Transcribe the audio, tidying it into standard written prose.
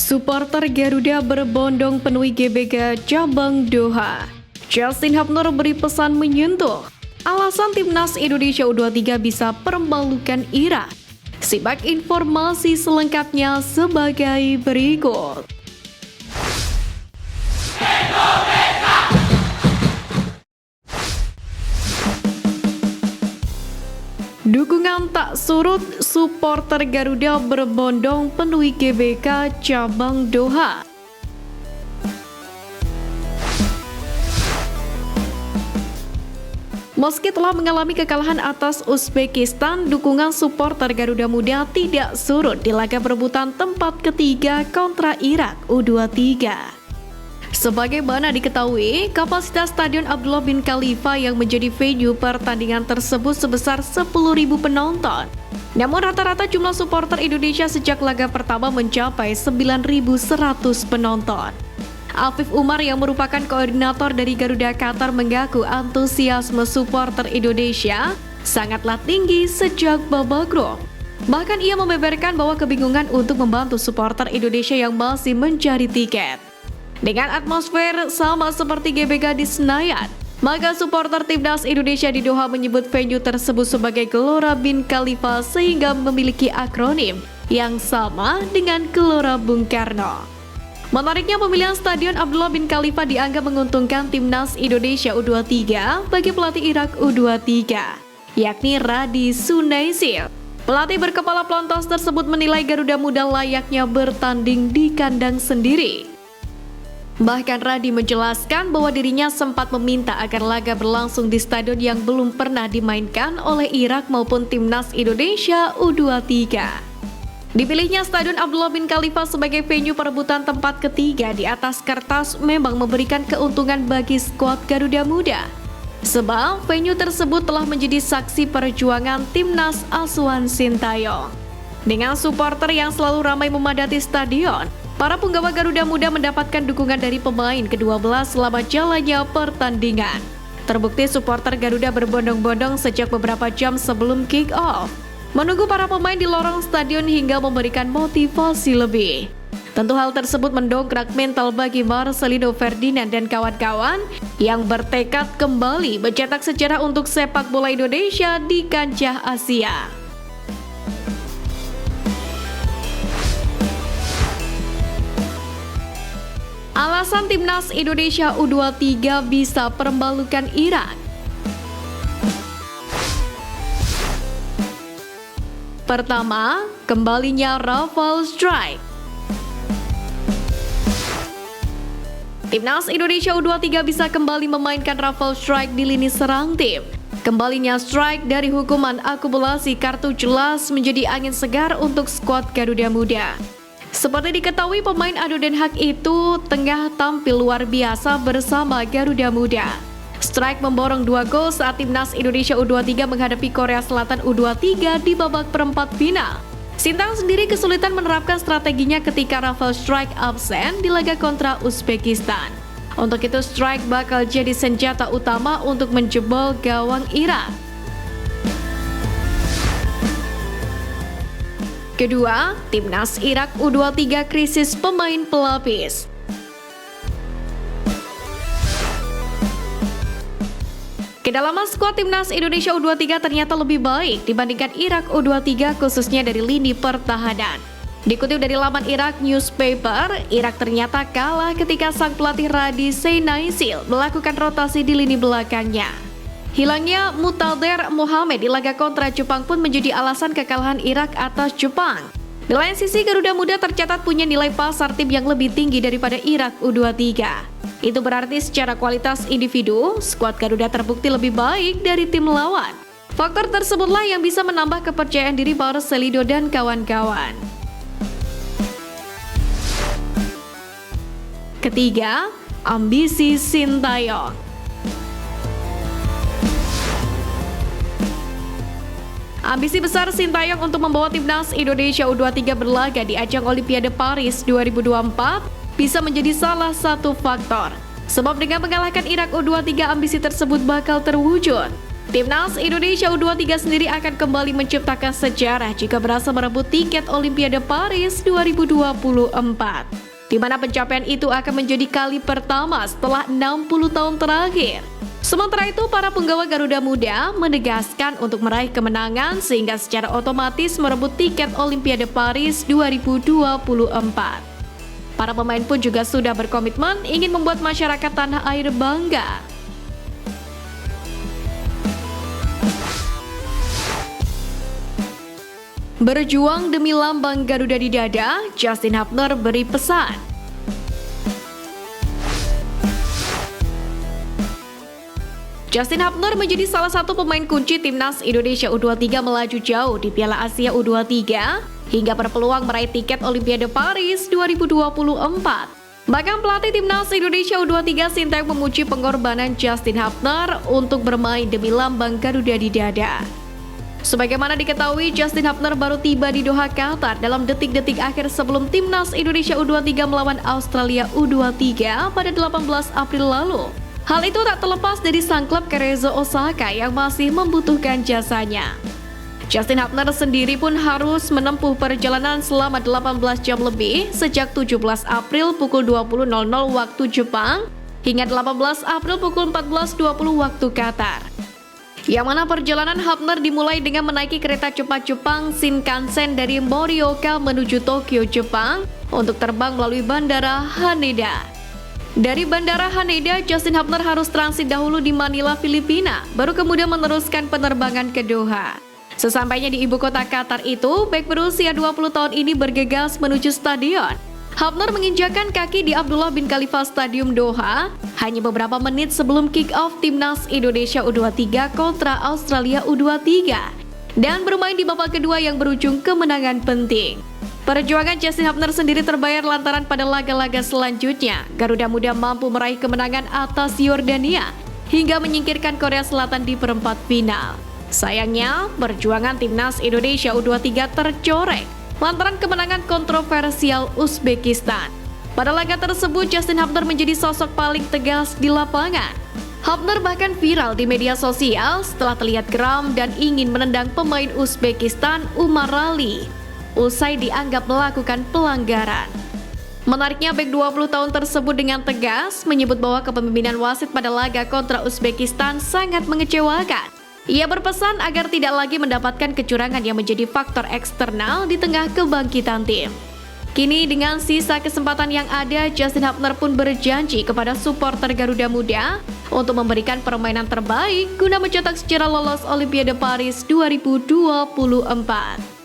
Supporter Garuda berbondong penuhi GBK cabang Doha. Justin Hubner beri pesan menyentuh. Alasan timnas Indonesia U23 bisa permalukan Irak. Simak informasi selengkapnya sebagai berikut. Dukungan tak surut, supporter Garuda berbondong penuhi GBK cabang Doha. Meski telah mengalami kekalahan atas Uzbekistan, dukungan supporter Garuda Muda tidak surut di laga perebutan tempat ketiga kontra Irak U23. Sebagaimana diketahui, kapasitas Stadion Abdullah bin Khalifa yang menjadi venue pertandingan tersebut sebesar 10.000 penonton. Namun rata-rata jumlah supporter Indonesia sejak laga pertama mencapai 9.100 penonton. Afif Umar yang merupakan koordinator dari Garuda Qatar mengaku antusiasme supporter Indonesia sangatlah tinggi sejak babak grup. Bahkan ia membeberkan bahwa kebingungan untuk membantu supporter Indonesia yang masih mencari tiket. Dengan atmosfer sama seperti GBK di Senayan, maka supporter timnas Indonesia di Doha menyebut venue tersebut sebagai Gelora bin Khalifa sehingga memiliki akronim yang sama dengan Gelora Bung Karno. Menariknya, pemilihan Stadion Abdullah bin Khalifa dianggap menguntungkan timnas Indonesia U23 bagi pelatih Irak U23, yakni Radi Sunaisil. Pelatih berkepala pelontos tersebut menilai Garuda Muda layaknya bertanding di kandang sendiri. Bahkan Radi menjelaskan bahwa dirinya sempat meminta agar laga berlangsung di stadion yang belum pernah dimainkan oleh Irak maupun timnas Indonesia U23. Dipilihnya Stadion Abdullah bin Khalifa sebagai venue perebutan tempat ketiga di atas kertas memang memberikan keuntungan bagi skuad Garuda Muda. Sebab venue tersebut telah menjadi saksi perjuangan timnas asuhan Sintayong. Dengan supporter yang selalu ramai memadati stadion, para punggawa Garuda Muda mendapatkan dukungan dari pemain ke-12 selama jalannya pertandingan. Terbukti supporter Garuda berbondong-bondong sejak beberapa jam sebelum kick-off, menunggu para pemain di lorong stadion hingga memberikan motivasi lebih. Tentu hal tersebut mendongkrak mental bagi Marcelino Ferdinand dan kawan-kawan yang bertekad kembali mencetak sejarah untuk sepak bola Indonesia di kancah Asia. Alasan timnas Indonesia U23 bisa permalukan Irak. Pertama, kembalinya Rafale Strike. Timnas Indonesia U23 bisa kembali memainkan Rafale Strike di lini serang tim. Kembalinya strike dari hukuman akumulasi kartu jelas menjadi angin segar untuk skuad Garuda Muda. Seperti diketahui, pemain Ado Den Haag itu tengah tampil luar biasa bersama Garuda Muda. Strike memborong 2 gol saat timnas Indonesia U23 menghadapi Korea Selatan U23 di babak perempat final. Sintang sendiri kesulitan menerapkan strateginya ketika Rafale Strike absen di laga kontra Uzbekistan. Untuk itu, Strike bakal jadi senjata utama untuk menjebol gawang Irak. Kedua, timnas Irak U23 krisis pemain pelapis. Kedalaman skuad timnas Indonesia U23 ternyata lebih baik dibandingkan Irak U23 khususnya dari lini pertahanan. Dikutip dari laman Irak Newspaper, Irak ternyata kalah ketika sang pelatih Radi Sunaisil melakukan rotasi di lini belakangnya. Hilangnya Mutader Mohamed di laga kontra Jepang pun menjadi alasan kekalahan Irak atas Jepang. Di lain sisi, Garuda Muda tercatat punya nilai pasar tim yang lebih tinggi daripada Irak U23. Itu berarti secara kualitas individu, skuad Garuda terbukti lebih baik dari tim lawan. Faktor tersebutlah yang bisa menambah kepercayaan diri Marcelino dan kawan-kawan. Ketiga, ambisi Sintayong. Ambisi besar Sintayong untuk membawa timnas Indonesia U23 berlaga di ajang Olimpiade Paris 2024 bisa menjadi salah satu faktor. Sebab dengan mengalahkan Irak U23, ambisi tersebut bakal terwujud. Timnas Indonesia U23 sendiri akan kembali menciptakan sejarah jika berhasil merebut tiket Olimpiade Paris 2024. Di mana pencapaian itu akan menjadi kali pertama setelah 60 tahun terakhir. Sementara itu, para penggawa Garuda Muda menegaskan untuk meraih kemenangan sehingga secara otomatis merebut tiket Olimpiade Paris 2024. Para pemain pun juga sudah berkomitmen ingin membuat masyarakat tanah air bangga. Berjuang demi lambang Garuda di dada, Justin Hubner beri pesan. Justin Hubner menjadi salah satu pemain kunci Timnas Indonesia U23 melaju jauh di Piala Asia U23 hingga berpeluang meraih tiket Olimpiade Paris 2024. Bahkan pelatih Timnas Indonesia U23 Sintayong memuji pengorbanan Justin Hubner untuk bermain demi lambang Garuda di dada. Sebagaimana diketahui, Justin Hubner baru tiba di Doha, Qatar dalam detik-detik akhir sebelum Timnas Indonesia U23 melawan Australia U23 pada 18 April lalu. Hal itu tak terlepas dari sang klub Cerezo Osaka yang masih membutuhkan jasanya. Justin Hubner sendiri pun harus menempuh perjalanan selama 18 jam lebih sejak 17 April pukul 20.00 waktu Jepang hingga 18 April pukul 14.20 waktu Qatar. Yang mana perjalanan Hubner dimulai dengan menaiki kereta cepat Jepang Shinkansen dari Morioka menuju Tokyo, Jepang untuk terbang melalui Bandara Haneda. Dari Bandara Haneda, Justin Hubner harus transit dahulu di Manila, Filipina, baru kemudian meneruskan penerbangan ke Doha. Sesampainya di ibu kota Qatar itu, bek berusia 20 tahun ini bergegas menuju stadion. Hubner menginjakan kaki di Abdullah bin Khalifa Stadium Doha hanya beberapa menit sebelum kick-off Timnas Indonesia U23 kontra Australia U23 dan bermain di babak kedua yang berujung kemenangan penting. Perjuangan Justin Hubner sendiri terbayar lantaran pada laga-laga selanjutnya, Garuda Muda mampu meraih kemenangan atas Yordania hingga menyingkirkan Korea Selatan di perempat final. Sayangnya, perjuangan Timnas Indonesia U23 tercoreng lantaran kemenangan kontroversial Uzbekistan. Pada laga tersebut, Justin Hubner menjadi sosok paling tegas di lapangan. Hubner bahkan viral di media sosial setelah terlihat geram dan ingin menendang pemain Uzbekistan Umar Ali usai dianggap melakukan pelanggaran. Menariknya, bek 20 tahun tersebut dengan tegas menyebut bahwa kepemimpinan wasit pada laga kontra Uzbekistan sangat mengecewakan. Ia berpesan agar tidak lagi mendapatkan kecurangan yang menjadi faktor eksternal di tengah kebangkitan tim. Kini dengan sisa kesempatan yang ada, Justin Hubner pun berjanji kepada supporter Garuda Muda untuk memberikan permainan terbaik guna mencetak sejarah lolos Olimpiade Paris 2024.